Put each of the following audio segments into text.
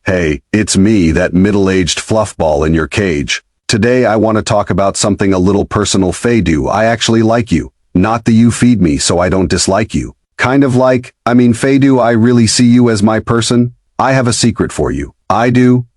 Hey, it's me, that middle-aged fluffball in your cage. Today I want to talk about something a little personal. Fey, I actually like you. Not that you feed me so I don't dislike you. Kind of like, Fey, I really see you as my person? I have a secret for you. I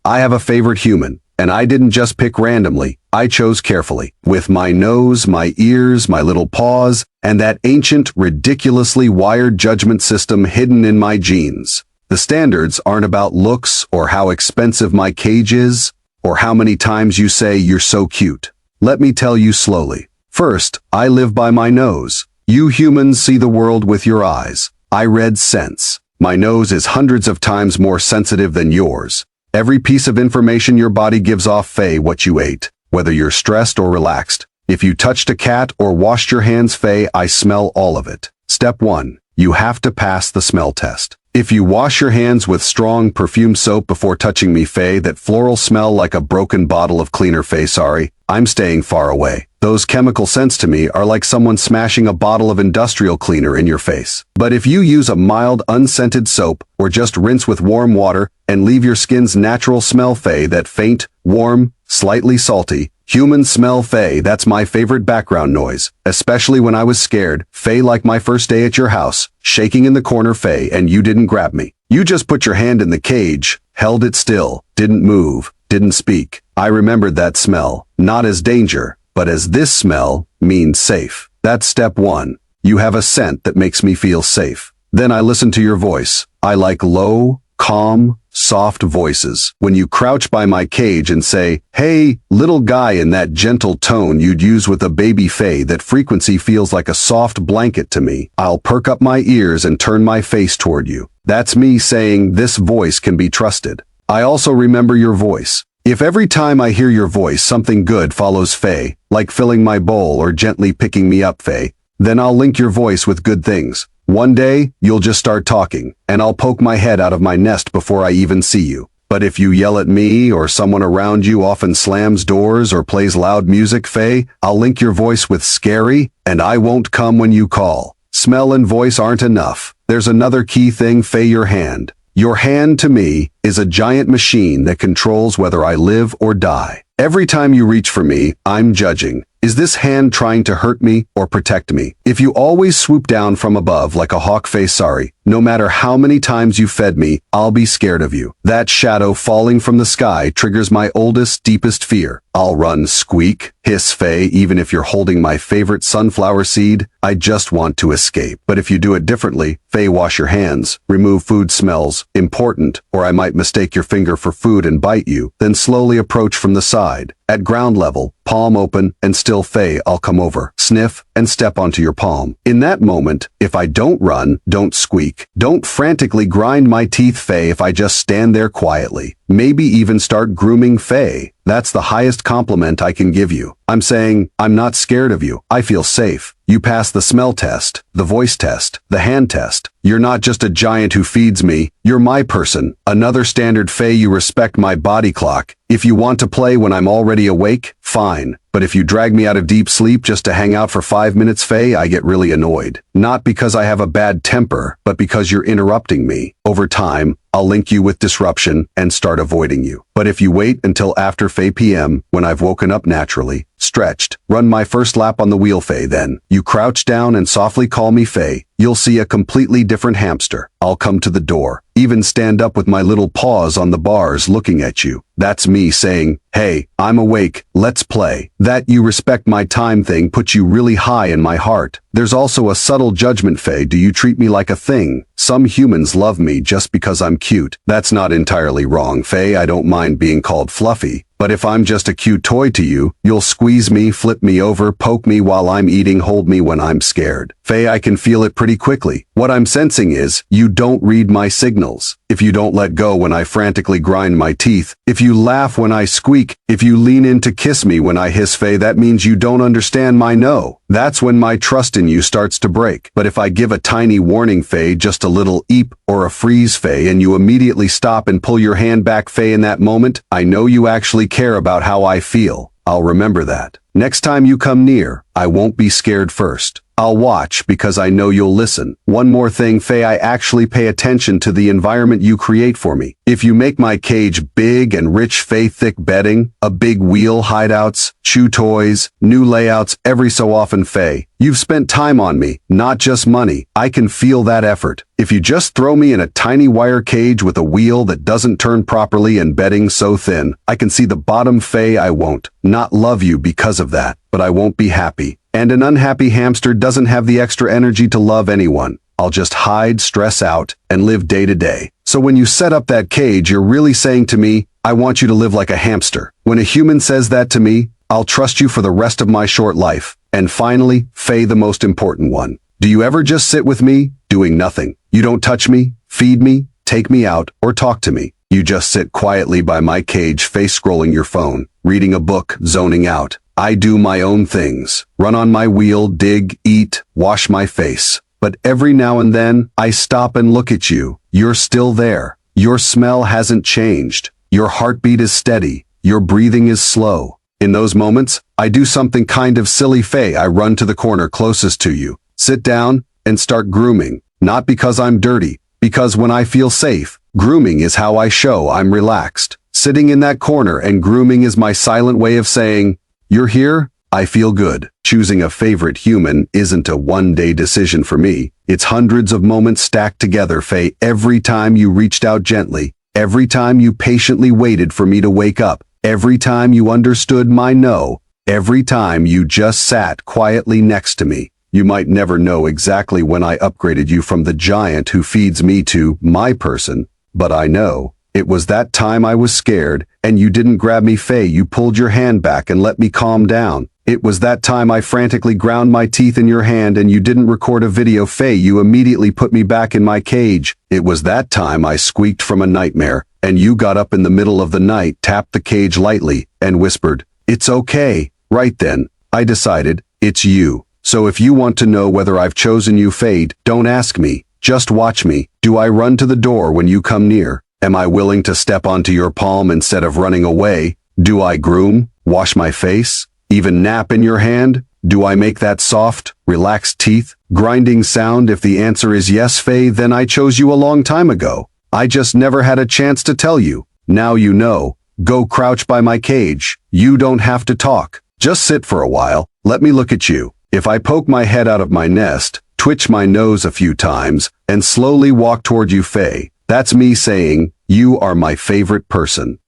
have a favorite human, and I didn't just pick randomly. I chose carefully. With my nose, my ears, my little paws, and that ancient, ridiculously wired judgment system hidden in my genes. The standards aren't about looks or how expensive my cage is, or how many times you say you're so cute. Let me tell you slowly. First, I live by my nose. You humans see the world with your eyes. I read sense. My nose is hundreds of times more sensitive than yours. Every piece of information your body gives off, Faye, what you ate, whether you're stressed or relaxed. If you touched a cat or washed your hands, Faye, I smell all of it. Step 1. You have to pass the smell test. If you wash your hands with strong perfume soap before touching me, Faye, that floral smell like a broken bottle of cleaner, Faye, sorry, I'm staying far away. Those chemical scents to me are like someone smashing a bottle of industrial cleaner in your face. But if you use a mild, unscented soap, or just rinse with warm water and leave your skin's natural smell, Faye, that faint, warm, slightly salty, human smell, Faye, that's my favorite background noise, especially when I was scared, Faye, like my first day at your house, shaking in the corner, Faye, and you didn't grab me. You just put your hand in the cage, held it still, didn't move, didn't speak. I remembered that smell, not as danger, but as this smell means safe. That's step 1. You have a scent that makes me feel safe. Then I listen to your voice. I like low, calm, soft voices. When you crouch by my cage and say, "Hey, little guy," in that gentle tone you'd use with a baby, Faye, that frequency feels like a soft blanket to me. I'll perk up my ears and turn my face toward you. That's me saying this voice can be trusted. I also remember your voice. If every time I hear your voice something good follows, Faye, like filling my bowl or gently picking me up, Faye, then I'll link your voice with good things. One day, you'll just start talking, and I'll poke my head out of my nest before I even see you. But if you yell at me or someone around you often slams doors or plays loud music, Faye, I'll link your voice with scary, and I won't come when you call. Smell and voice aren't enough. There's another key thing, Faye, your hand. Your hand, to me, is a giant machine that controls whether I live or die. Every time you reach for me, I'm judging. Is this hand trying to hurt me or protect me? If you always swoop down from above like a hawk, face, sorry, no matter how many times you fed me, I'll be scared of you. That shadow falling from the sky triggers my oldest, deepest fear. I'll run, squeak, hiss, Faye, even if you're holding my favorite sunflower seed. I just want to escape. But if you do it differently, Faye, wash your hands, remove food smells, important, or I might mistake your finger for food and bite you, then slowly approach from the side. At ground level, palm open, and still, Faye, I'll come over, sniff, and step onto your palm. In that moment, if I don't run, don't squeak, don't frantically grind my teeth, Faye, if I just stand there quietly, maybe even start grooming, Faye, that's the highest compliment I can give you. I'm saying, I'm not scared of you. I feel safe. You pass the smell test, the voice test, the hand test. You're not just a giant who feeds me. You're my person. Another standard, Faye, you respect my body clock. If you want to play when I'm already awake, fine. But if you drag me out of deep sleep just to hang out for 5 minutes, Faye, I get really annoyed. Not because I have a bad temper, but because you're interrupting me. Over time, I'll link you with disruption and start avoiding you. But if you wait until after Faye PM, when I've woken up naturally, stretched, run my first lap on the wheel, Faye, then you crouch down and softly call me, Faye, you'll see a completely different hamster. I'll come to the door, even stand up with my little paws on the bars looking at you. That's me saying, hey, I'm awake, let's play. That you respect my time thing puts you really high in my heart. There's also a subtle judgment, Faye. Do you treat me like a thing? Some humans love me just because I'm cute. That's not entirely wrong, Faye. I don't mind being called fluffy. But if I'm just a cute toy to you, you'll squeeze me, flip me over, poke me while I'm eating, hold me when I'm scared. Faye, I can feel it pretty quickly. What I'm sensing is, you don't read my signals. If you don't let go when I frantically grind my teeth, if you laugh when I squeak, if you lean in to kiss me when I hiss, Faye, that means you don't understand my no. That's when my trust in you starts to break. But if I give a tiny warning, Faye, just a little eep or a freeze, Faye, and you immediately stop and pull your hand back, Faye, in that moment, I know you actually care about how I feel. I'll remember that. Next time you come near, I won't be scared first. I'll watch because I know you'll listen. One more thing, Faye, I actually pay attention to the environment you create for me. If you make my cage big and rich, Faye, thick bedding, a big wheel, hideouts, chew toys, new layouts every so often, Faye, you've spent time on me, not just money. I can feel that effort. If you just throw me in a tiny wire cage with a wheel that doesn't turn properly and bedding so thin, I can see the bottom, Faye. I won't not love you because of that, but I won't be happy. And an unhappy hamster doesn't have the extra energy to love anyone. I'll just hide, stress out, and live day to day. So when you set up that cage, you're really saying to me, I want you to live like a hamster. When a human says that to me, I'll trust you for the rest of my short life. And finally, Faye, the most important one. Do you ever just sit with me, doing nothing? You don't touch me, feed me, take me out, or talk to me. You just sit quietly by my cage, face scrolling your phone, reading a book, zoning out. I do my own things, run on my wheel, dig, eat, wash my face. But every now and then, I stop and look at you. You're still there. Your smell hasn't changed. Your heartbeat is steady. Your breathing is slow. In those moments, I do something kind of silly, Faye. I run to the corner closest to you, sit down, and start grooming. Not because I'm dirty, because when I feel safe, grooming is how I show I'm relaxed. Sitting in that corner and grooming is my silent way of saying, you're here, I feel good. Choosing a favorite human isn't a one-day decision for me. It's hundreds of moments stacked together, Faye. Every time you reached out gently, every time you patiently waited for me to wake up, every time you understood my no, every time you just sat quietly next to me. You might never know exactly when I upgraded you from the giant who feeds me to my person, but I know. It was that time I was scared, and you didn't grab me, Faye. You pulled your hand back and let me calm down. It was that time I frantically ground my teeth in your hand and you didn't record a video, Faye. You immediately put me back in my cage. It was that time I squeaked from a nightmare, and you got up in the middle of the night, tapped the cage lightly, and whispered, "It's okay." Right then, I decided, it's you. So if you want to know whether I've chosen you, Faye, don't ask me. Just watch me. Do I run to the door when you come near? Am I willing to step onto your palm instead of running away? Do I groom, wash my face, even nap in your hand? Do I make that soft, relaxed teeth, grinding sound? If the answer is yes, Faye, then I chose you a long time ago. I just never had a chance to tell you. Now you know. Go crouch by my cage. You don't have to talk. Just sit for a while. Let me look at you. If I poke my head out of my nest, twitch my nose a few times, and slowly walk toward you, Faye, that's me saying, you are my favorite person.